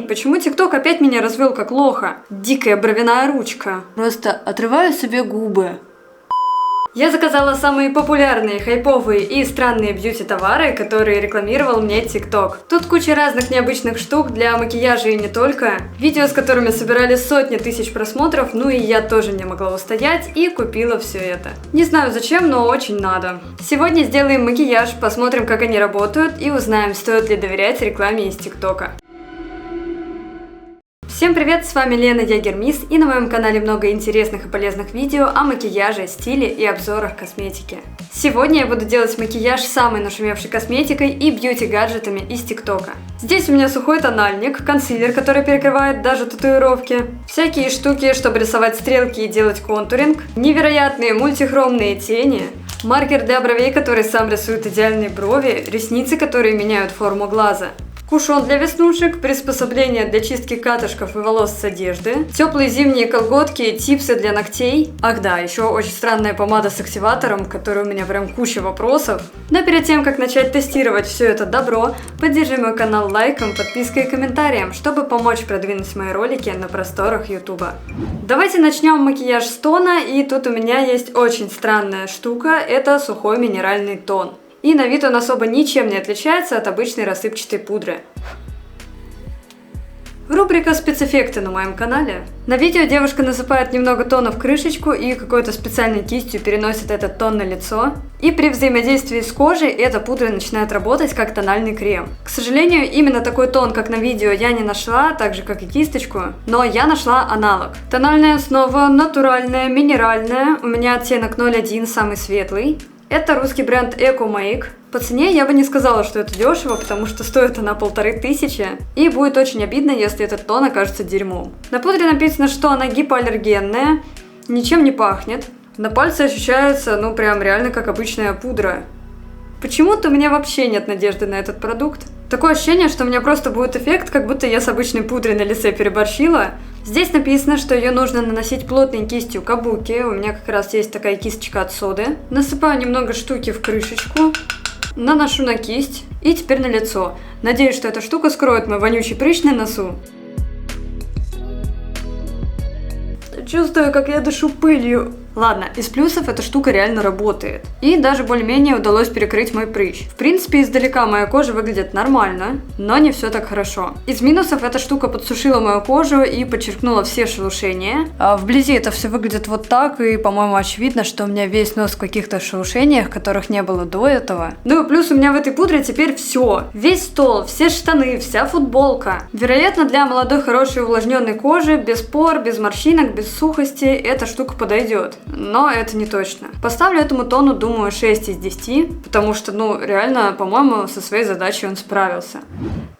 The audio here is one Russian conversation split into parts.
почему ТикТок опять меня развел как лоха? Дикая бровяная ручка. Просто отрываю себе губы. Я заказала самые популярные, хайповые и странные бьюти-товары, которые рекламировал мне ТикТок. Тут куча разных необычных штук для макияжа и не только. Видео, с которыми собирали сотни тысяч просмотров, ну и я тоже не могла устоять и купила все это. Не знаю зачем, но очень надо. Сегодня сделаем макияж, посмотрим, как они работают и узнаем, стоит ли доверять рекламе из ТикТока. Всем привет, с вами Лена Ягермис, и на моем канале много интересных и полезных видео о макияже, стиле и обзорах косметики. Сегодня я буду делать макияж с самой нашумевшей косметикой и бьюти-гаджетами из ТикТока. Здесь у меня сухой тональник, консилер, который перекрывает даже татуировки, всякие штуки, чтобы рисовать стрелки и делать контуринг, невероятные мультихромные тени, маркер для бровей, который сам рисует идеальные брови, ресницы, которые меняют форму глаза, кушон для веснушек, приспособления для чистки катышков и волос с одежды, теплые зимние колготки, типсы для ногтей. Ах да, еще очень странная помада с активатором, которой у меня прям куча вопросов. Но перед тем, как начать тестировать все это добро, поддержи мой канал лайком, подпиской и комментарием, чтобы помочь продвинуть мои ролики на просторах Ютуба. Давайте начнем макияж с тона, и тут у меня есть очень странная штука, это сухой минеральный тон. И на вид он особо ничем не отличается от обычной рассыпчатой пудры. Рубрика «Спецэффекты» на моем канале. На видео девушка насыпает немного тона в крышечку и какой-то специальной кистью переносит этот тон на лицо. И при взаимодействии с кожей эта пудра начинает работать как тональный крем. К сожалению, именно такой тон, как на видео, я не нашла, так же как и кисточку, но я нашла аналог. Тональная основа натуральная, минеральная, у меня оттенок 01, самый светлый. Это русский бренд Eco Make. По цене я бы не сказала, что это дешево, потому что стоит она 1500, и будет очень обидно, если этот тон окажется дерьмом. На пудре написано, что она гипоаллергенная, ничем не пахнет. На пальце ощущается, ну прям реально как обычная пудра. Почему-то у меня вообще нет надежды на этот продукт. Такое ощущение, что у меня просто будет эффект, как будто я с обычной пудрой на лице переборщила. Здесь написано, что ее нужно наносить плотной кистью кабуки. У меня как раз есть такая кисточка от соды. Насыпаю немного штуки в крышечку. Наношу на кисть. И теперь на лицо. Надеюсь, что эта штука скроет мой вонючий прыщ на носу. Чувствую, как я дышу пылью. Ладно, из плюсов эта штука реально работает. И даже более-менее удалось перекрыть мой прыщ. В принципе, издалека моя кожа выглядит нормально, но не все так хорошо. Из минусов эта штука подсушила мою кожу и подчеркнула все шелушения. А вблизи это все выглядит вот так, и, по-моему, очевидно, что у меня весь нос в каких-то шелушениях, которых не было до этого. Ну и плюс у меня в этой пудре теперь все. Весь стол, все штаны, вся футболка. Вероятно, для молодой, хорошей, увлажненной кожи, без пор, без морщинок, без сухости, эта штука подойдет. Но это не точно. Поставлю этому тону, думаю, 6 из 10, потому что, ну, реально, по-моему, со своей задачей он справился.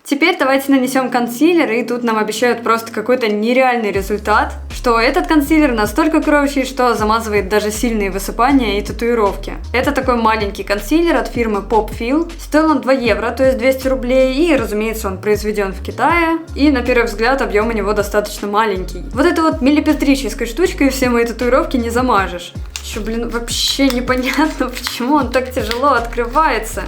Теперь давайте нанесем консилер, и тут нам обещают просто какой-то нереальный результат, что этот консилер настолько кроющий, что замазывает даже сильные высыпания и татуировки. Это такой маленький консилер от фирмы Popfil. Стоил он 2 евро, то есть 200 рублей, и, разумеется, он произведен в Китае, и на первый взгляд объем у него достаточно маленький. Вот этой вот миллипетрической штучкой все мои татуировки не замажешь. Еще, блин, вообще непонятно, почему он так тяжело открывается.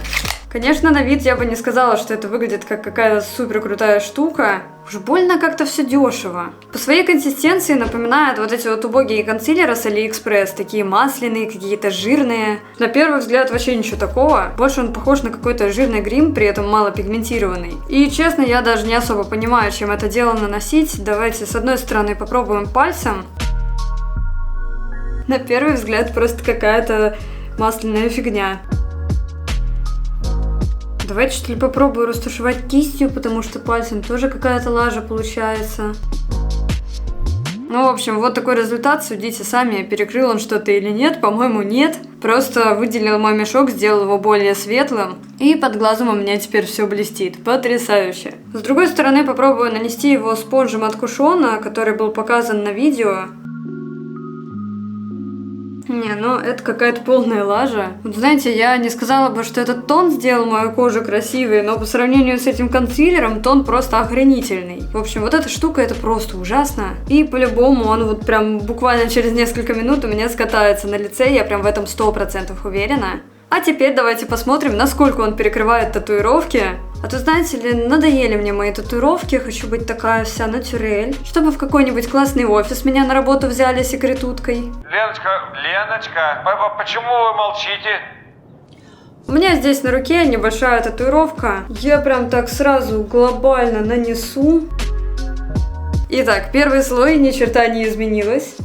Конечно, на вид я бы не сказала, что это выглядит как какая-то супер крутая штука. Уж больно как-то все дешево. По своей консистенции напоминают вот эти вот убогие консилеры с AliExpress. Такие масляные, какие-то жирные. На первый взгляд вообще ничего такого. Больше он похож на какой-то жирный грим, при этом мало пигментированный. И честно, я даже не особо понимаю, чем это дело наносить. Давайте с одной стороны попробуем пальцем. На первый взгляд просто какая-то масляная фигня. Давайте, что ли, попробую растушевать кистью, потому что пальцем тоже какая-то лажа получается. Ну, в общем, вот такой результат, судите сами, перекрыл он что-то или нет, по-моему, нет. Просто выделил мой мешок, сделал его более светлым, и под глазом у меня теперь все блестит. Потрясающе. С другой стороны, попробую нанести его спонжем от кушона, который был показан на видео. Не, ну это какая-то полная лажа. Вот знаете, я не сказала бы, что этот тон сделал мою кожу красивой, но по сравнению с этим консилером тон просто охренительный. В общем, вот эта штука, это просто ужасно. И по-любому он вот прям буквально через несколько минут у меня скатается на лице, я прям в этом 100% уверена. А теперь давайте посмотрим, насколько он перекрывает татуировки. А то, знаете ли, надоели мне мои татуировки, хочу быть такая вся натюрель, чтобы в какой-нибудь классный офис меня на работу взяли секретуткой. Леночка, почему вы молчите? У меня здесь на руке небольшая татуировка. Я прям так сразу глобально нанесу. Итак, первый слой ни черта не изменилось.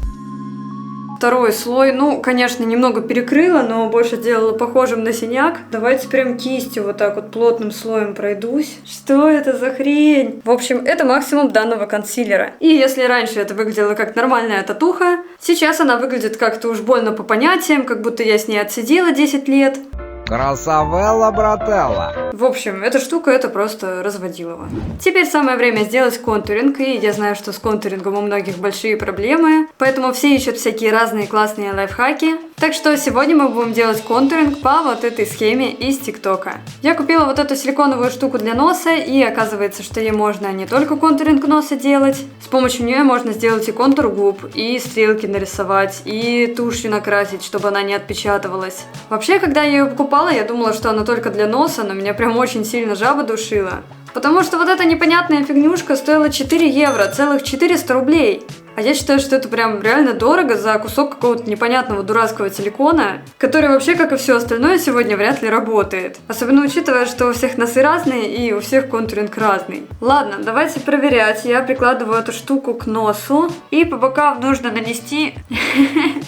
Второй слой, ну, конечно, немного перекрыла, но больше сделала похожим на синяк. Давайте прям кистью вот так вот плотным слоем пройдусь. Что это за хрень? В общем, это максимум данного консилера. И если раньше это выглядело как нормальная татуха, сейчас она выглядит как-то уж больно по понятиям, как будто я с ней отсидела 10 лет. Красавелла, брателла. В общем, эта штука это просто разводилово. Теперь самое время сделать контуринг, и я знаю, что с контурингом у многих большие проблемы, поэтому все ищут всякие разные классные лайфхаки. Так что сегодня мы будем делать контуринг по вот этой схеме из ТикТока. Я купила вот эту силиконовую штуку для носа, и оказывается, что ей можно не только контуринг носа делать, с помощью нее можно сделать и контур губ, и стрелки нарисовать, и тушью накрасить, чтобы она не отпечатывалась. Вообще, когда я ее покупала, я думала, что она только для носа, но меня прям очень сильно жаба душила. Потому что вот эта непонятная фигнюшка стоила 4 евро, целых 400 рублей. А я считаю, что это прям реально дорого за кусок какого-то непонятного дурацкого силикона, который вообще, как и все остальное, сегодня вряд ли работает. Особенно учитывая, что у всех носы разные и у всех контуринг разный. Ладно, давайте проверять. Я прикладываю эту штуку к носу. И по бокам нужно нанести...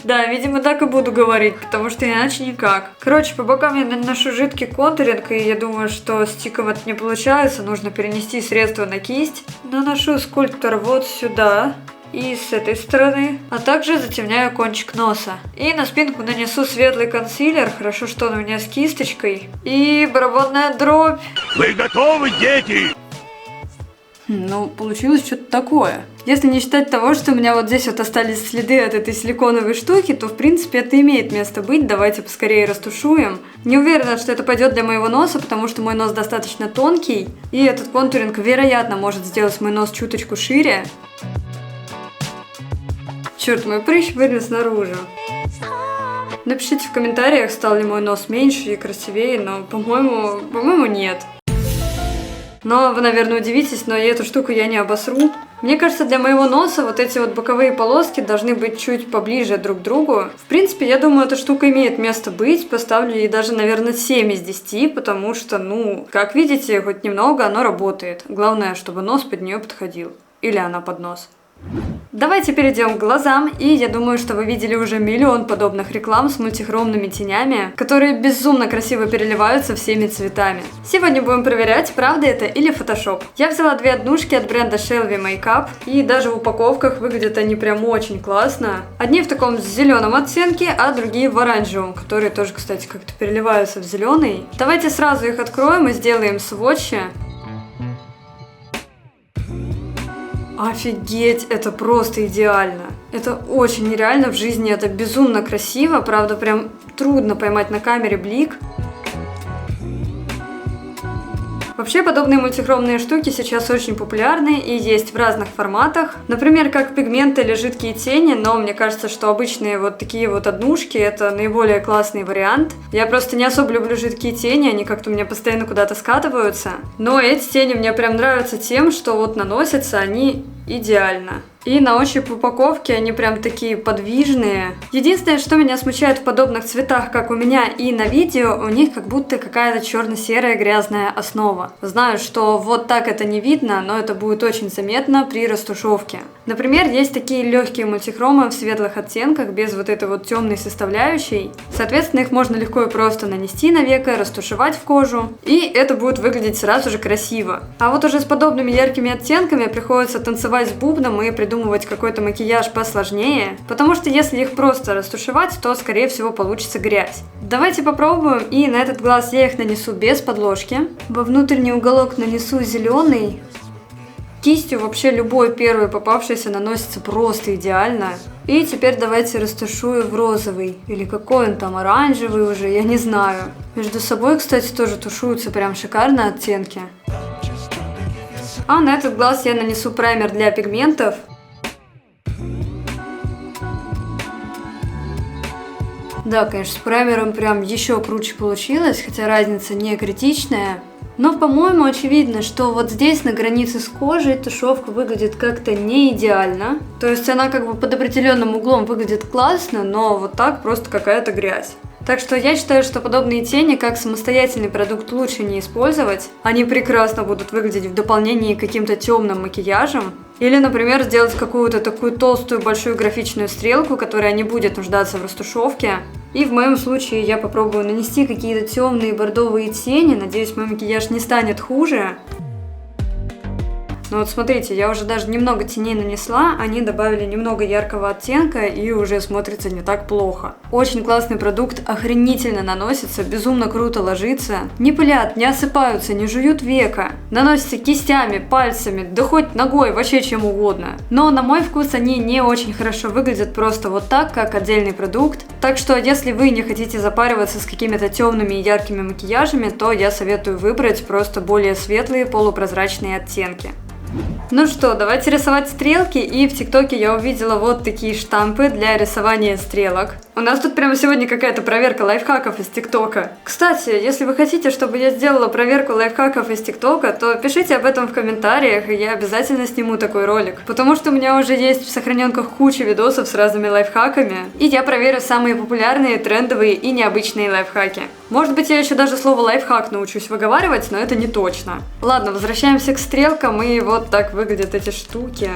Да, видимо, так и буду говорить, потому что иначе никак. Короче, по бокам я наношу жидкий контуринг, и я думаю, что с тиком это не получается. Нужно перенести средство на кисть. Наношу скульптор вот сюда. И с этой стороны, а также затемняю кончик носа. И на спинку нанесу светлый консилер, хорошо, что он у меня с кисточкой. И барабанная дробь. Вы готовы, дети? Ну, получилось что-то такое. Если не считать того, что у меня вот здесь вот остались следы от этой силиконовой штуки, то в принципе это имеет место быть. Давайте поскорее растушуем. Не уверена, что это пойдет для моего носа, потому что мой нос достаточно тонкий. И этот контуринг, вероятно, может сделать мой нос чуточку шире. Черт, мой прыщ вылез наружу. Напишите в комментариях, стал ли мой нос меньше и красивее, но, по-моему, нет. Но вы, наверное, удивитесь, но эту штуку я не обосру. Мне кажется, для моего носа вот эти вот боковые полоски должны быть чуть поближе друг к другу. В принципе, я думаю, эта штука имеет место быть. Поставлю ей даже, наверное, 7 из 10, потому что, ну, как видите, хоть немного оно работает. Главное, чтобы нос под нее подходил. Или она под нос. Давайте перейдем к глазам, и я думаю, что вы видели уже миллион подобных реклам с мультихромными тенями, которые безумно красиво переливаются всеми цветами. Сегодня будем проверять, правда это или фотошоп. Я взяла две однушки от бренда Shelby Makeup, и даже в упаковках выглядят они прям очень классно. Одни в таком зеленом оттенке, а другие в оранжевом, которые тоже, кстати, как-то переливаются в зеленый. Давайте сразу их откроем и сделаем сводчи. Офигеть, это просто идеально. Это очень нереально в жизни, это безумно красиво, правда, прям трудно поймать на камере блик. Вообще, подобные мультихромные штуки сейчас очень популярны и есть в разных форматах. Например, как пигменты или жидкие тени, но мне кажется, что обычные вот такие вот однушки это наиболее классный вариант. Я просто не особо люблю жидкие тени, они как-то у меня постоянно куда-то скатываются. Но эти тени мне прям нравятся тем, что вот наносятся они идеально. И на ощупь в упаковке они прям такие подвижные. Единственное, что меня смущает в подобных цветах, как у меня и на видео, у них как будто какая-то черно-серая грязная основа. Знаю, что вот так это не видно, но это будет очень заметно при растушевке. Например, есть такие легкие мультихромы в светлых оттенках, без вот этой вот темной составляющей. Соответственно, их можно легко и просто нанести на веко, растушевать в кожу, и это будет выглядеть сразу же красиво. А вот уже с подобными яркими оттенками приходится танцевать с бубном и придумывать какой-то макияж посложнее, потому что если их просто растушевать, то скорее всего получится грязь. Давайте попробуем, и на этот глаз я их нанесу без подложки. Во внутренний уголок нанесу зеленый. Кистью вообще любой первый попавшийся наносится просто идеально. И теперь давайте растушую в розовый. Или какой он там, оранжевый уже, я не знаю. Между собой, кстати, тоже тушуются прям шикарные оттенки. А на этот глаз я нанесу праймер для пигментов. Да, конечно, с праймером прям еще круче получилось, хотя разница не критичная. Но, по-моему, очевидно, что вот здесь на границе с кожей тушевка выглядит как-то не идеально. То есть она как бы под определенным углом выглядит классно, но вот так просто какая-то грязь. Так что я считаю, что подобные тени как самостоятельный продукт лучше не использовать. Они прекрасно будут выглядеть в дополнении к каким-то темным макияжем. Или, например, сделать какую-то такую толстую большую графичную стрелку, которая не будет нуждаться в растушевке. И в моем случае я попробую нанести какие-то темные бордовые тени. Надеюсь, мой макияж не станет хуже. Но вот смотрите, я уже даже немного теней нанесла, они добавили немного яркого оттенка и уже смотрится не так плохо. Очень классный продукт, охренительно наносится, безумно круто ложится. Не пылят, не осыпаются, не жуют века. Наносятся кистями, пальцами, да хоть ногой, вообще чем угодно. Но на мой вкус они не очень хорошо выглядят просто вот так, как отдельный продукт. Так что если вы не хотите запариваться с какими-то темными и яркими макияжами, то я советую выбрать просто более светлые полупрозрачные оттенки. Ну что, давайте рисовать стрелки, и в ТикТоке я увидела вот такие штампы для рисования стрелок. У нас тут прямо сегодня какая-то проверка лайфхаков из ТикТока. Кстати, если вы хотите, чтобы я сделала проверку лайфхаков из ТикТока, то пишите об этом в комментариях, и я обязательно сниму такой ролик. Потому что у меня уже есть в сохраненках куча видосов с разными лайфхаками, и я проверю самые популярные, трендовые и необычные лайфхаки. Может быть, я еще даже слово лайфхак научусь выговаривать, но это не точно. Ладно, возвращаемся к стрелкам, и вот так выглядят эти штуки.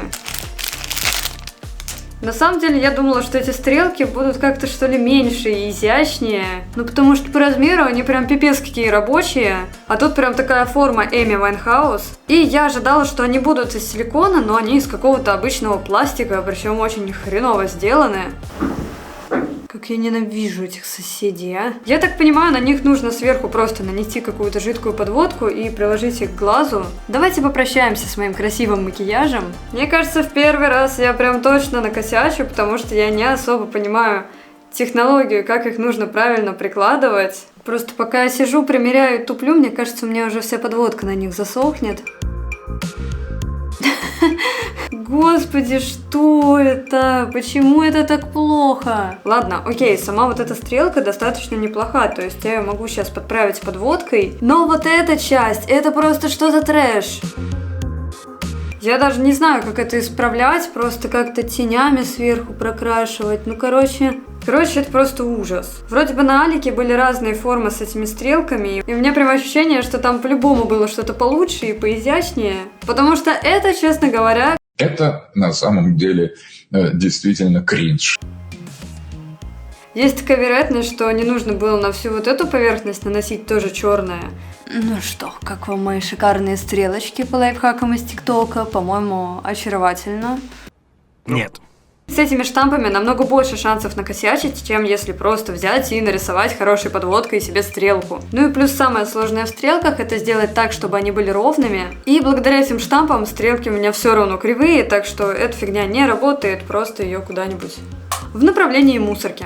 На самом деле, я думала, что эти стрелки будут как-то что ли меньше и изящнее. Ну, потому что по размеру они прям пипец какие рабочие. А тут прям такая форма Эми Вайнхаус. И я ожидала, что они будут из силикона, но они из какого-то обычного пластика, причем очень хреново сделаны. Как я ненавижу этих соседей, а. Я так понимаю, на них нужно сверху просто нанести какую-то жидкую подводку и приложить их к глазу. Давайте попрощаемся с моим красивым макияжем. Мне кажется, в первый раз я прям точно накосячу, потому что я не особо понимаю технологию, как их нужно правильно прикладывать. Просто пока я сижу, примеряю и туплю, мне кажется, у меня уже вся подводка на них засохнет. Господи, что это? Почему это так плохо? Ладно, окей, сама вот эта стрелка достаточно неплоха, то есть я ее могу сейчас подправить подводкой. Но вот эта часть, это просто что-то трэш. Я даже не знаю, как это исправлять, просто как-то тенями сверху прокрашивать. Ну, короче, это просто ужас. Вроде бы на Алике были разные формы с этими стрелками, и у меня прям ощущение, что там по-любому было что-то получше и поизящнее. Потому что это, честно говоря... Это на самом деле действительно кринж. Есть такая вероятность, что не нужно было на всю вот эту поверхность наносить тоже черное. Ну что, как вам мои шикарные стрелочки по лайфхакам из ТикТока? По-моему, очаровательно. Нет. С этими штампами намного больше шансов накосячить, чем если просто взять и нарисовать хорошей подводкой себе стрелку. Ну и плюс самое сложное в стрелках — это сделать так, чтобы они были ровными. И благодаря этим штампам стрелки у меня все равно кривые, так что эта фигня не работает, просто ее куда-нибудь в направлении мусорки.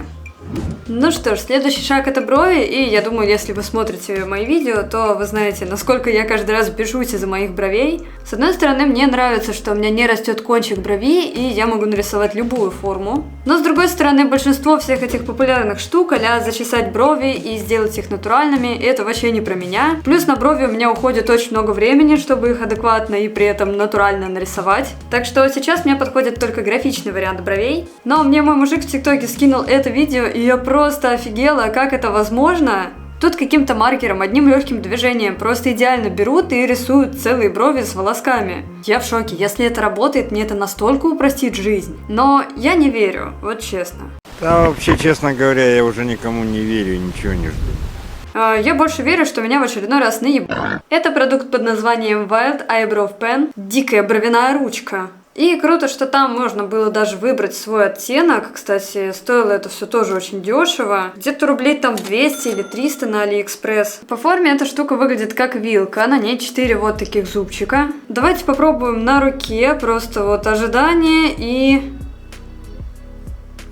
Ну что ж, следующий шаг — это брови, и я думаю, если вы смотрите мои видео, то вы знаете, насколько я каждый раз бешусь из-за моих бровей. С одной стороны, мне нравится, что у меня не растет кончик брови, и я могу нарисовать любую форму. Но с другой стороны, большинство всех этих популярных штук, а-ля зачесать брови и сделать их натуральными, это вообще не про меня. Плюс на брови у меня уходит очень много времени, чтобы их адекватно и при этом натурально нарисовать. Так что сейчас мне подходит только графичный вариант бровей. Но мне мой мужик в ТикТоке скинул это видео, и я просто офигела, как это возможно. Тут каким-то маркером, одним легким движением просто идеально берут и рисуют целые брови с волосками. Я в шоке, если это работает, мне это настолько упростит жизнь. Но я не верю, вот честно. Да, вообще, честно говоря, я уже никому не верю и ничего не жду. Я больше верю, что меня в очередной раз наебали. Это продукт под названием Wild Eyebrow Pen. Дикая бровяная ручка. И круто, что там можно было даже выбрать свой оттенок. Кстати, стоило это все тоже очень дешево. Где-то рублей там 200 или 300 на Алиэкспресс. По форме эта штука выглядит как вилка. На ней 4 вот таких зубчика. Давайте попробуем на руке. Просто вот ожидание и...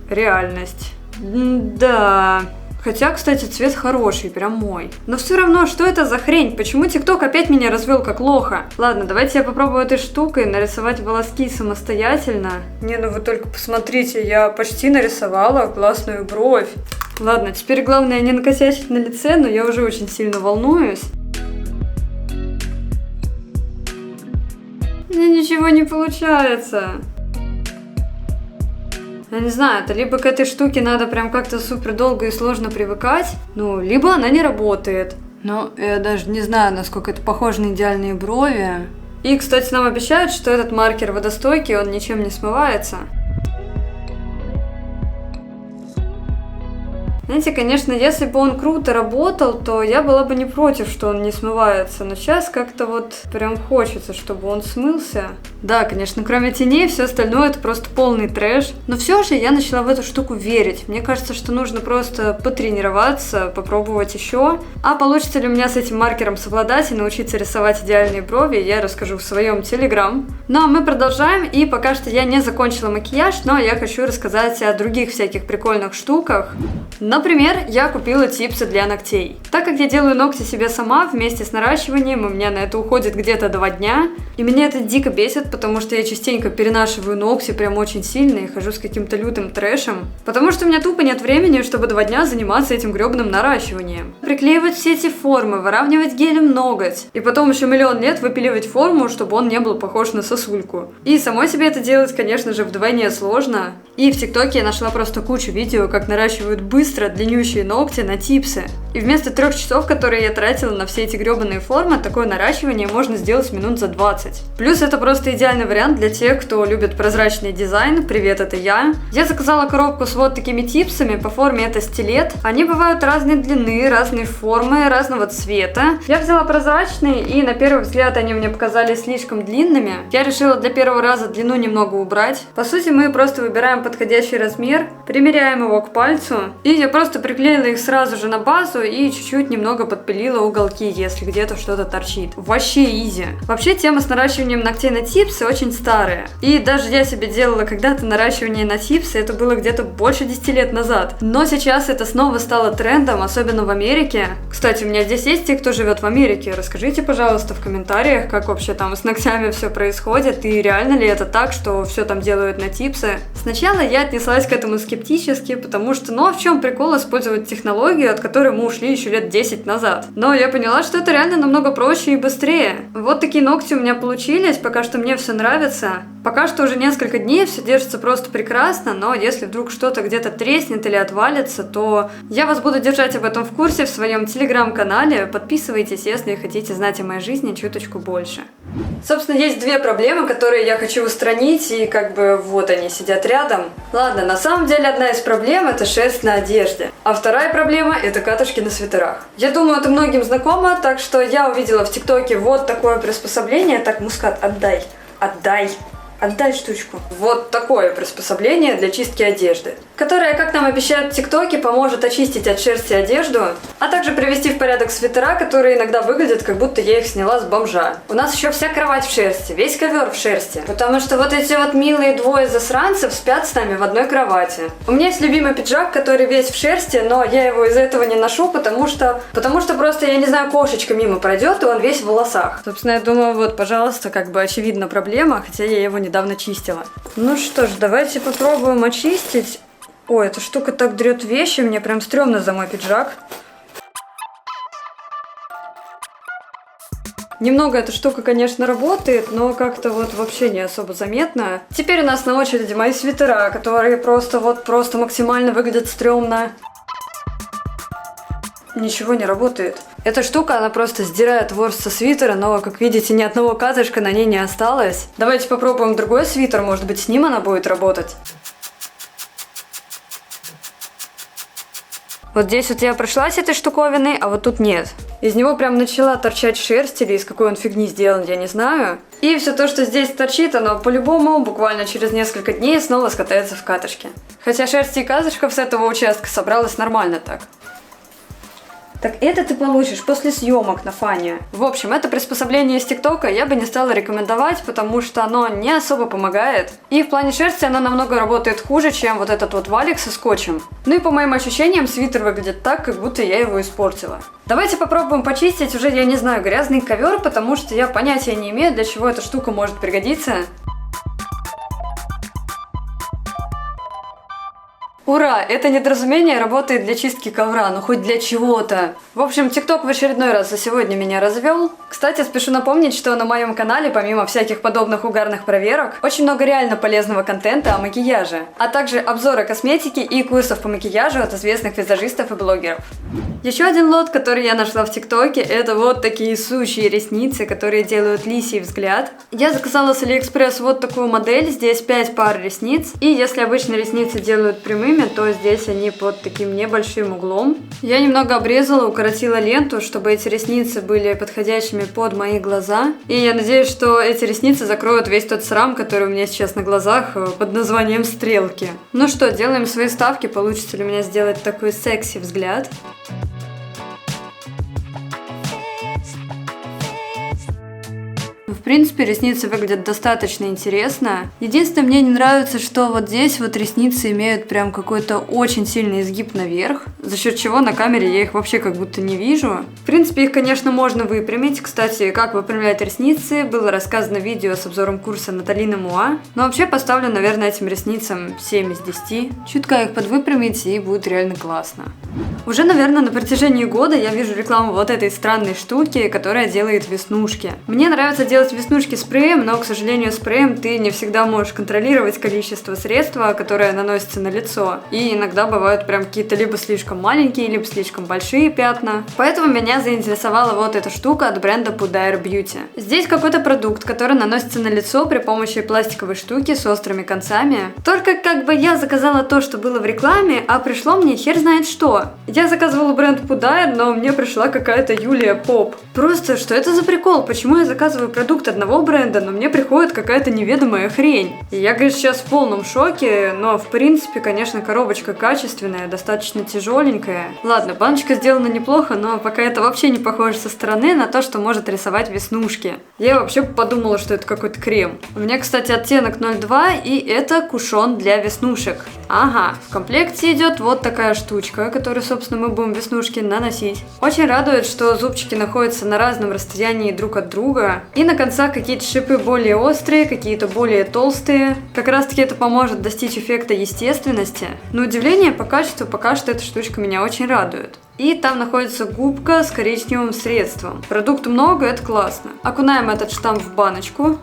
реальность. Да... Хотя, кстати, цвет хороший, прям мой. Но все равно, что это за хрень? Почему ТикТок опять меня развел как лоха? Ладно, давайте я попробую этой штукой нарисовать волоски самостоятельно. Не, ну вы только посмотрите, я почти нарисовала классную бровь. Ладно, теперь главное не накосячить на лице, но я уже очень сильно волнуюсь. У меня ничего не получается. Я не знаю, это либо к этой штуке надо прям как-то супер долго и сложно привыкать, ну, либо она не работает. Но я даже не знаю, насколько это похоже на идеальные брови. И, кстати, нам обещают, что этот маркер водостойкий, он ничем не смывается. Знаете, конечно, если бы он круто работал, то я была бы не против, что он не смывается. Но сейчас как-то вот прям хочется, чтобы он смылся. Да, конечно, кроме теней, все остальное это просто полный трэш. Но все же я начала в эту штуку верить. Мне кажется, что нужно просто потренироваться, попробовать еще. А получится ли у меня с этим маркером совладать и научиться рисовать идеальные брови, я расскажу в своем телеграм. Ну а мы продолжаем, и пока что я не закончила макияж, но я хочу рассказать о других всяких прикольных штуках. Например, я купила типсы для ногтей. Так как я делаю ногти себе сама вместе с наращиванием, у меня на это уходит где-то 2 дня. И меня это дико бесит, потому что я частенько перенашиваю ногти прям очень сильно и хожу с каким-то лютым трэшем. Потому что у меня тупо нет времени, чтобы 2 дня заниматься этим гребаным наращиванием. Приклеивать все эти формы, выравнивать гелем ноготь. И потом еще миллион лет выпиливать форму, чтобы он не был похож на сосульку. И самой себе это делать, конечно же, вдвойне сложно. И в ТикТоке я нашла просто кучу видео, как наращивают быстро длиннющие ногти на типсы. И вместо 3 часов, которые я тратила на все эти гребаные формы, такое наращивание можно сделать минут за 20. Плюс это просто идеальный вариант для тех, кто любит прозрачный дизайн. Привет, это я. Я заказала коробку с вот такими типсами, по форме это стилет. Они бывают разной длины, разной формы, разного цвета. Я взяла прозрачные, и на первый взгляд они мне показались слишком длинными. Я решила для первого раза длину немного убрать. По сути, мы просто выбираем подходящий размер, примеряем его к пальцу, и я просто приклеила их сразу же на базу и чуть-чуть немного подпилила уголки, если где-то что-то торчит. Вообще изи. Вообще тема с наращиванием ногтей на типсы очень старая. И даже я себе делала когда-то наращивание на типсы, это было где-то больше 10 лет назад. Но сейчас это снова стало трендом, особенно в Америке. Кстати, у меня здесь есть те, кто живет в Америке. Расскажите, пожалуйста, в комментариях, как вообще там с ногтями все происходит, и реально ли это так, что все там делают на типсы. Сначала я отнеслась к этому скептически, потому что, ну а в чем прикол использовать технологию, от которой мы ушли еще лет 10 назад? Но я поняла, что это реально намного проще и быстрее. Вот такие ногти у меня получились, пока что мне все нравится. Пока что уже несколько дней все держится просто прекрасно, но если вдруг что-то где-то треснет или отвалится, то я вас буду держать об этом в курсе в своем телеграм-канале. Подписывайтесь, если хотите знать о моей жизни чуточку больше. Собственно, есть 2 проблемы, которые я хочу устранить, и как бы вот они сидят рядом. Ладно, на самом деле одна из проблем это шерсть на одежде, а вторая проблема это катышки на свитерах. Я думаю, это многим знакомо, так что я увидела в ТикТоке вот такое приспособление. Так, Мускат, отдай штучку. Вот такое приспособление для чистки одежды, которое, как нам обещают в ТикТоке, поможет очистить от шерсти одежду, а также привести в порядок свитера, которые иногда выглядят, как будто я их сняла с бомжа. У нас еще вся кровать в шерсти, весь ковер в шерсти, потому что вот эти вот милые 2 засранцев спят с нами в одной кровати. У меня есть любимый пиджак, который весь в шерсти, но я его из-за этого не ношу, потому что просто, я не знаю, кошечка мимо пройдет, и он весь в волосах. Собственно, я думаю, вот, пожалуйста, как бы очевидна проблема, хотя я его недавно чистила. Ну что ж, давайте попробуем очистить. Ой, эта штука так дрет вещи, мне прям стрёмно за мой пиджак. Немного эта штука, конечно, работает, но как-то вот вообще не особо заметно. Теперь у нас на очереди мои свитера, которые просто максимально выглядят стрёмно. Ничего не работает. Эта штука, она просто сдирает ворс со свитера, но, как видите, ни одного катышка на ней не осталось. Давайте попробуем другой свитер, может быть, с ним она будет работать. Вот здесь вот я прошлась этой штуковиной, а вот тут нет. Из него прям начала торчать шерсть, или из какой он фигни сделан, я не знаю. И все то, что здесь торчит, оно по-любому буквально через несколько дней снова скатается в катышки. Хотя шерсти и катышков с этого участка собралось нормально так. Так это ты получишь после съемок на фане. В общем, это приспособление из ТикТока я бы не стала рекомендовать, потому что оно не особо помогает. И в плане шерсти оно намного работает хуже, чем вот этот вот валик со скотчем. Ну и по моим ощущениям, свитер выглядит так, как будто я его испортила. Давайте попробуем почистить уже, я не знаю, грязный ковер, потому что я понятия не имею, для чего эта штука может пригодиться. Ура! Это недоразумение работает для чистки ковра, ну хоть для чего-то. В общем, ТикТок в очередной раз за сегодня меня развел. Кстати, спешу напомнить, что на моем канале, помимо всяких подобных угарных проверок, очень много реально полезного контента о макияже, а также обзоры косметики и курсов по макияжу от известных визажистов и блогеров. Еще один лот, который я нашла в ТикТоке, это вот такие сущие ресницы, которые делают лисий взгляд. Я заказала с Алиэкспресс вот такую модель, здесь 5 пар ресниц, и если обычно ресницы делают прямыми, то здесь они под таким небольшим углом. Я немного обрезала, укоротила ленту, чтобы эти ресницы были подходящими под мои глаза. И я надеюсь, что эти ресницы закроют весь тот срам, который у меня сейчас на глазах под названием стрелки. Ну что, делаем свои ставки, получится ли у меня сделать такой секси взгляд. В принципе, ресницы выглядят достаточно интересно. Единственное, мне не нравится, что вот здесь вот ресницы имеют прям какой-то очень сильный изгиб наверх, за счет чего на камере я их вообще как будто не вижу. В принципе, их, конечно, можно выпрямить. Кстати, как выпрямлять ресницы, было рассказано в видео с обзором курса Наталины Муа. Но вообще поставлю, наверное, этим ресницам 7 из 10. Чутка их подвыпрямить, и будет реально классно. Уже, наверное, на протяжении года я вижу рекламу вот этой странной штуки, которая делает веснушки. Мне нравится делать веснушки спреем, но, к сожалению, спреем ты не всегда можешь контролировать количество средства, которое наносится на лицо. И иногда бывают прям какие-то либо слишком маленькие, либо слишком большие пятна. Поэтому меня заинтересовала вот эта штука от бренда Pudair Beauty. Здесь какой-то продукт, который наносится на лицо при помощи пластиковой штуки с острыми концами. Только как бы я заказала то, что было в рекламе, а пришло мне хер знает что. Я заказывала бренд Pudair, но мне пришла какая-то Юлия Поп. Просто, что это за прикол? Почему я заказываю продукт одного бренда, но мне приходит какая-то неведомая хрень? И я, конечно, сейчас в полном шоке, но в принципе, конечно, коробочка качественная, достаточно тяжеленькая. Ладно, баночка сделана неплохо, но пока это вообще не похоже со стороны на то, что может рисовать веснушки. Я вообще подумала, что это какой-то крем. У меня, кстати, оттенок 02, и это кушон для веснушек. Ага, в комплекте идет вот такая штучка, которую, собственно, мы будем веснушки наносить. Очень радует, что зубчики находятся на разном расстоянии друг от друга, и на концах какие-то шипы более острые, какие-то более толстые. Как раз таки это поможет достичь эффекта естественности. На удивление, по качеству пока что эта штучка меня очень радует. И там находится губка с коричневым средством. Продукту много, это классно. Окунаем этот штамп в баночку.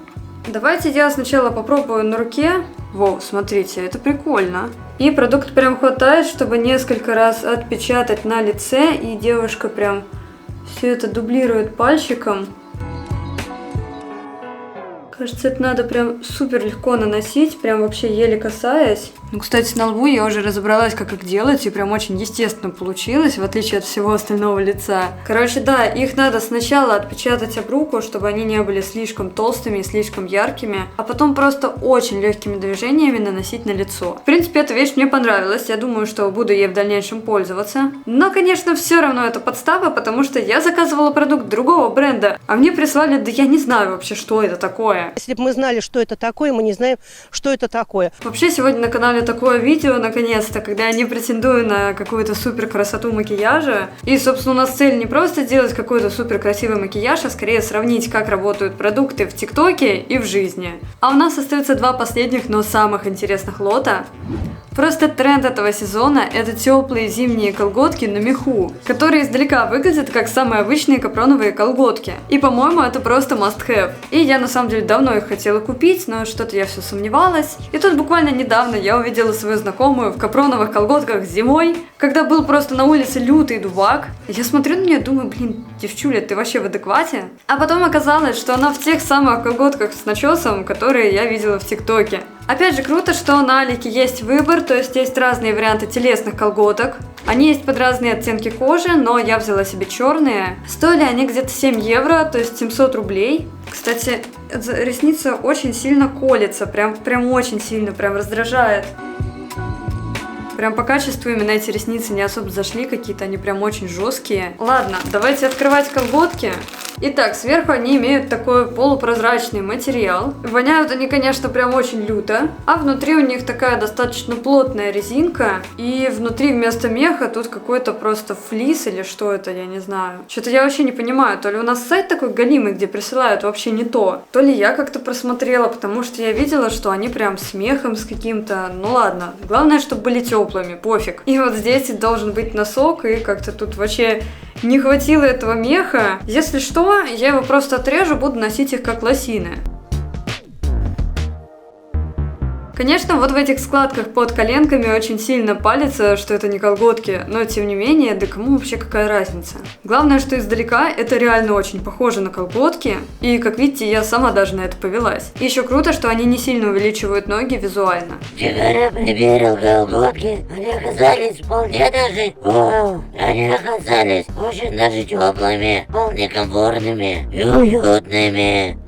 Давайте я сначала попробую на руке. Воу, смотрите, это прикольно. И продукт прям хватает, чтобы несколько раз отпечатать на лице, и девушка прям все это дублирует пальчиком. Кажется, это надо прям супер легко наносить, прям вообще еле касаясь. Ну, кстати, на лбу я уже разобралась, как их делать, и прям очень естественно получилось, в отличие от всего остального лица. Короче, да, их надо сначала отпечатать об руку, чтобы они не были слишком толстыми и слишком яркими, а потом просто очень легкими движениями наносить на лицо. В принципе, эта вещь мне понравилась, я думаю, что буду ей в дальнейшем пользоваться. Но, конечно, все равно это подстава, потому что я заказывала продукт другого бренда, а мне прислали, да я не знаю вообще, что это такое. Если бы мы знали, что это такое, мы не знаем, что это такое. Вообще, сегодня на канале такое видео, наконец-то, когда я не претендую на какую-то супер красоту макияжа. И, собственно, у нас цель не просто сделать какой-то супер красивый макияж, а скорее сравнить, как работают продукты в ТикТоке и в жизни. А у нас остается два последних, но самых интересных лота. Просто тренд этого сезона – это теплые зимние колготки на меху, которые издалека выглядят как самые обычные капроновые колготки. И, по-моему, это просто must-have. И я, на самом деле, давно их хотела купить, но что-то я все сомневалась. И тут буквально недавно я увидела свою знакомую в капроновых колготках зимой, когда был просто на улице лютый дубак. Я смотрю на нее и думаю, блин, девчуля, ты вообще в адеквате? А потом оказалось, что она в тех самых колготках с начесом, которые я видела в ТикТоке. Опять же, круто, что на Алике есть выбор, то есть есть разные варианты телесных колготок. Они есть под разные оттенки кожи, но я взяла себе черные. Стоили они где-то 7 евро, то есть 700 рублей. Кстати, ресница очень сильно колется, прям очень сильно, прям раздражает. Прям по качеству именно эти ресницы не особо зашли, какие-то они прям очень жесткие. Ладно, давайте открывать колготки. Итак, сверху они имеют такой полупрозрачный материал. Воняют они, конечно, прям очень люто. А внутри у них такая достаточно плотная резинка. И внутри вместо меха тут какой-то просто флис или что это, я не знаю. Что-то я вообще не понимаю. То ли у нас сайт такой галимый, где присылают вообще не то. То ли я как-то просмотрела, потому что я видела, что они прям с мехом с каким-то. Ну ладно. Главное, чтобы были теплыми, пофиг. И вот здесь должен быть носок, и как-то тут вообще не хватило этого меха. Если что, я его просто отрежу, буду носить их как лосины. Конечно, вот в этих складках под коленками очень сильно палится, что это не колготки, но тем не менее, да кому вообще какая разница? Главное, что издалека это реально очень похоже на колготки, и как видите, я сама даже на это повелась. И еще круто, что они не сильно увеличивают ноги визуально. Вчера примерил колготки, они оказались вполне даже... они оказались очень даже теплыми, вполне комфортными и уютными.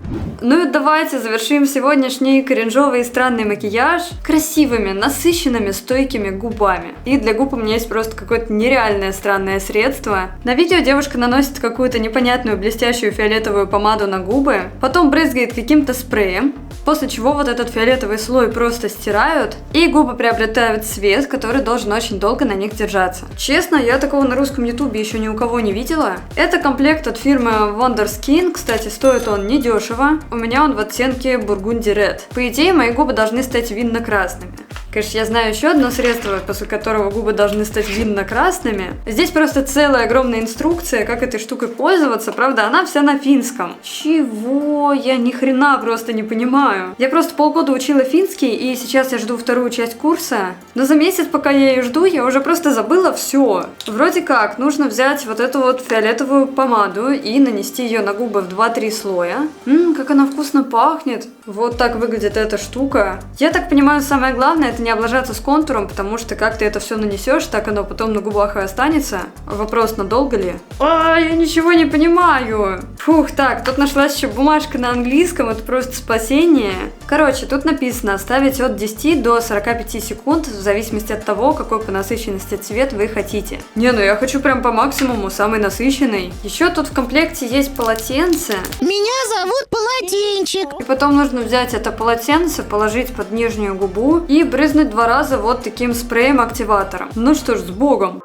Ну и давайте завершим сегодняшний кринжовый и странный макияж красивыми, насыщенными, стойкими губами. И для губ у меня есть просто какое-то нереальное странное средство. На видео девушка наносит какую-то непонятную блестящую фиолетовую помаду на губы, потом брызгает каким-то спреем, после чего вот этот фиолетовый слой просто стирают, и губы приобретают цвет, который должен очень долго на них держаться. Честно, я такого на русском ютубе еще ни у кого не видела. Это комплект от фирмы Wonder Skin, кстати, стоит он недешево. У меня он в оттенке Burgundy Red. По идее, мои губы должны стать винно-красными. Конечно, я знаю еще одно средство, после которого губы должны стать винно-красными. Здесь просто целая огромная инструкция, как этой штукой пользоваться. Правда, она вся на финском. Чего? Я ни хрена просто не понимаю. Я просто полгода учила финский, и сейчас я жду вторую часть курса. Но за месяц, пока я ее жду, я уже просто забыла все. Вроде как, нужно взять вот эту вот фиолетовую помаду и нанести ее на губы в 2-3 слоя. Как она вкусно пахнет. Вот так выглядит эта штука. Я так понимаю, самое главное это не облажаться с контуром, потому что как ты это все нанесешь, так оно потом на губах и останется. Вопрос, надолго ли? Я ничего не понимаю. Фух, так, тут нашлась еще бумажка на английском, это просто спасение. Короче, тут написано оставить от 10 до 45 секунд, в зависимости от того, какой по насыщенности цвет вы хотите. Не, ну я хочу прям по максимуму, самый насыщенный. Еще тут в комплекте есть полотенце. Меня зовут Полотенчик. И потом нужно взять это полотенце, положить под нижнюю губу и брызнуть 2 раза вот таким спреем-активатором. Ну что ж, с Богом!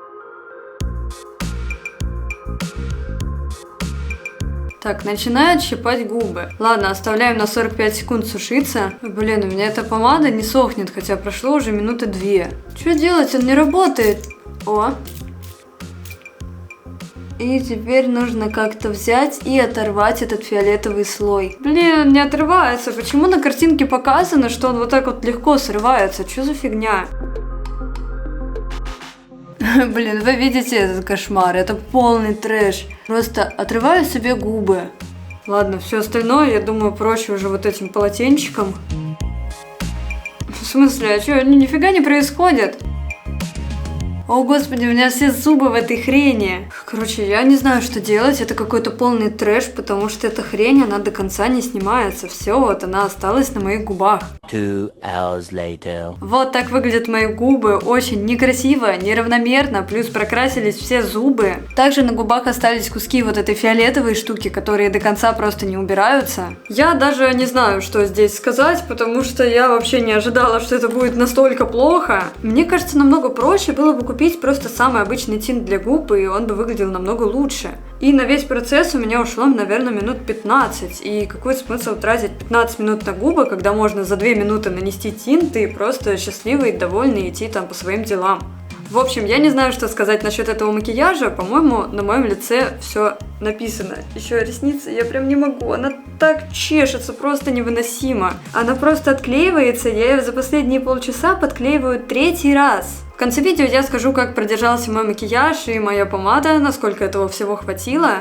Так, начинают щипать губы. Ладно, оставляем на 45 секунд сушиться. Блин, у меня эта помада не сохнет, хотя прошло уже минуты 2. Что делать? Он не работает. О! И теперь нужно как-то взять и оторвать этот фиолетовый слой. Блин, он не отрывается. Почему на картинке показано, что он вот так вот легко срывается? Что за фигня? Блин, вы видите этот кошмар? Это полный трэш. Просто отрываю себе губы. Ладно, все остальное, я думаю, проще уже вот этим полотенчиком. В смысле, а что, нифига не происходит? О, господи, у меня все зубы в этой хрени. Короче, я не знаю, что делать. Это какой-то полный трэш, потому что эта хрень, она до конца не снимается. Все, вот она осталась на моих губах. 2 hours later. Вот так выглядят мои губы. Очень некрасиво, неравномерно, плюс прокрасились все зубы. Также на губах остались куски вот этой фиолетовой штуки, которые до конца просто не убираются. Я даже не знаю, что здесь сказать, потому что я вообще не ожидала, что это будет настолько плохо. Мне кажется, намного проще было бы купить просто самый обычный тинт для губ, и он бы выглядел намного лучше. И на весь процесс у меня ушло, наверное, минут 15. И какой смысл тратить 15 минут на губы, когда можно за 2 минуты нанести тинт и просто счастливый и довольный идти там по своим делам. В общем, я не знаю, что сказать насчет этого макияжа. По-моему, на моем лице все написано. Еще ресницы я прям не могу. Она так чешется, просто невыносимо. Она просто отклеивается. Я ее за последние полчаса подклеиваю 3-й раз. В конце видео я скажу, как продержался мой макияж и моя помада, насколько этого всего хватило.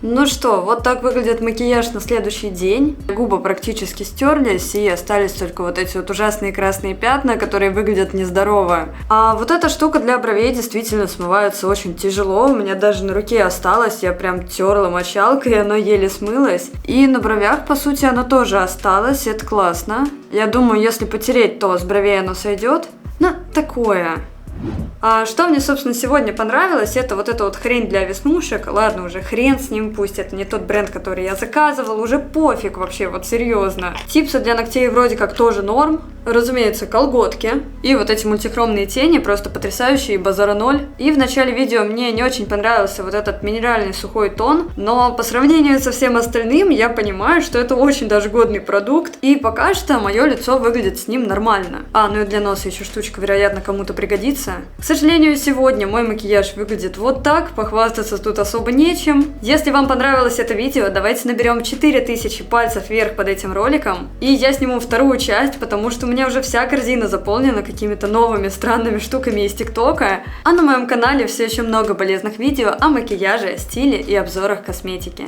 Ну что, вот так выглядит макияж на следующий день. Губы практически стерлись, и остались только вот эти вот ужасные красные пятна, которые выглядят нездорово. А вот эта штука для бровей действительно смывается очень тяжело. У меня даже на руке осталось, я прям терла мочалкой, и оно еле смылось. И на бровях, по сути, оно тоже осталось, это классно. Я думаю, если потереть, то с бровей оно сойдет. Ну, такое. А что мне, собственно, сегодня понравилось, это вот эта вот хрень для веснушек. Ладно, уже хрен с ним, пусть это не тот бренд, который я заказывала, уже пофиг вообще, вот серьезно. Типсы для ногтей вроде как тоже норм. Разумеется, колготки. И вот эти мультихромные тени, просто потрясающие, базара ноль. И в начале видео мне не очень понравился вот этот минеральный сухой тон, но по сравнению со всем остальным я понимаю, что это очень даже годный продукт. И пока что мое лицо выглядит с ним нормально. Ну и для носа еще штучка, вероятно, кому-то пригодится. К сожалению, сегодня мой макияж выглядит вот так, похвастаться тут особо нечем. Если вам понравилось это видео, давайте наберем 4000 пальцев вверх под этим роликом, и я сниму вторую часть, потому что у меня уже вся корзина заполнена какими-то новыми странными штуками из ТикТока, а на моем канале все еще много полезных видео о макияже, стиле и обзорах косметики.